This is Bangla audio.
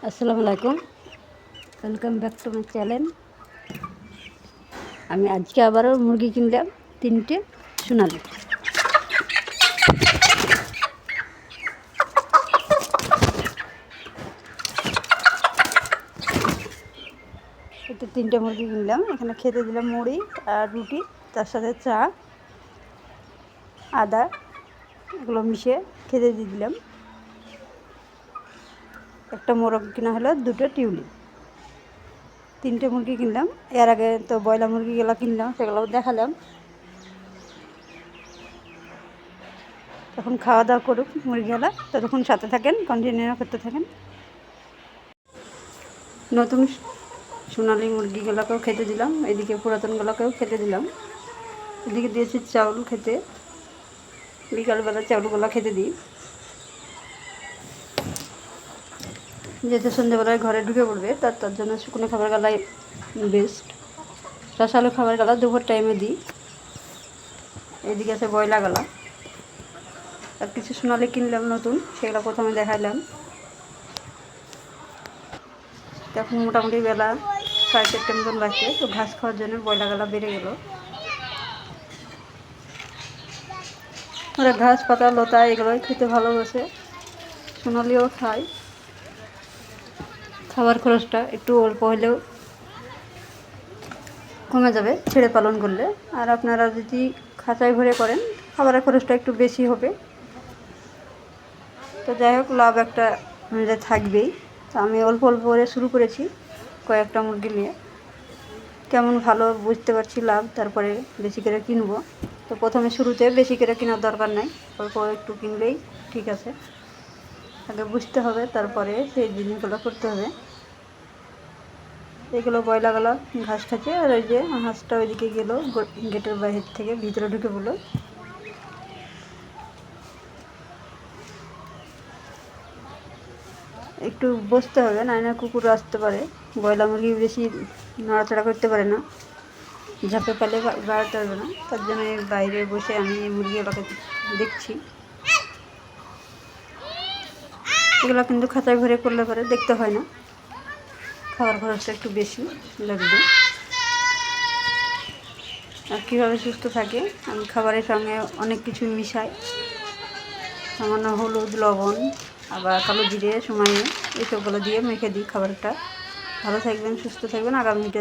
আসসালামু আলাইকুম, welcome back to my channel. আমি আজকে আবারও মুরগি কিনলাম 3টে সোনালি। এতে 3টে মুরগি কিনলাম। এখানে খেতে দিলাম মুড়ি আর রুটি, তার সাথে চা, আদা, এগুলো মিশিয়ে খেতে দিয়ে দিলাম। একটা মোরগ কিনা হলো, 2টো টিউলিপ। 3টে মুরগি কিনলাম। এর আগে তো ব্রয়লার মুরগিগুলো কিনলাম, সেগুলো দেখালাম। তখন খাওয়া দাওয়া করুক মুরগিওয়ালা, ততক্ষণ সাথে থাকেন, কন্টিনিউ করতে থাকেন। নতুন সোনালি মুরগিগুলোকেও খেতে দিলাম, এদিকে পুরাতনগুলোকেও খেতে দিলাম। এদিকে দিয়েছি চাউল খেতে, বিকালবেলা চাউলগুলো খেতে দিই, যেহেতু সন্ধ্যেবেলায় ঘরে ঢুকে পড়বে, তার জন্য শুকনো খাবার গালাই বেস্ট। রসালো খাবার গালা দুপুর টাইমে দিই। এদিকে আছে বয়লা গালা, আর কিছু সোনালি কিনলাম নতুন, সেগুলো প্রথমে দেখাইলাম। তখন মোটামুটি বেলা 4:30 মতন বাজছে, তো ঘাস খাওয়ার জন্য বয়লা গালা বেড়ে গেল। ওরা ঘাস পাতা লতা এগুলোই খেতে ভালোবাসে, সোনালিও খায়। খাবার খরচটা একটু অল্প হলেও কমে যাবে ছেড়ে পালন করলে। আর আপনারা যদি খাঁচায় ভরে করেন, খাবারের খরচটা একটু বেশি হবে। তো যাই হোক, লাভ একটা আমাদের থাকবেই। তো আমি অল্প অল্প করে শুরু করেছি, কয়েকটা মুরগি নিয়ে। কেমন ভালো বুঝতে পারছি লাভ, তারপরে বেশি করে কিনবো। তো প্রথমে শুরুতে বেশি করে কেনার দরকার নাই, অল্প একটু কিনলেই ঠিক আছে। আগে বুঝতে হবে, তারপরে সেই জিনিসগুলো করতে হবে। এগুলো বয়লাগুলো ঘাস খাচ্ছে, আর ওই যে হাঁসটা ওইদিকে গেলো, গেটের বাইরে থেকে ভিতরে ঢুকে পড়লো। একটু বসতে হবে, না কুকুর আসতে পারে। বয়লা মুরগি বেশি নড়াচড়া করতে পারে না, ঝাঁপে পালে বাড়াতে পারবে না। তার জন্য বাইরে বসে আমি এই মুরগিগুলোকে দেখছি। এগুলো কিন্তু খাঁচায় ভরে করলে পরে দেখতে হয় না, খাবার খরচটা একটু বেশি লাগবে। আর কীভাবে সুস্থ থাকে, আমি খাবারের সঙ্গে অনেক কিছু মিশাই, সামান্য হলুদ, লবণ, আবার কালো জিরে, সময়ে এইসবগুলো দিয়ে মেখে দিই খাবারটা। ভালো থাকবেন, সুস্থ থাকবেন। আগামী ভিডিও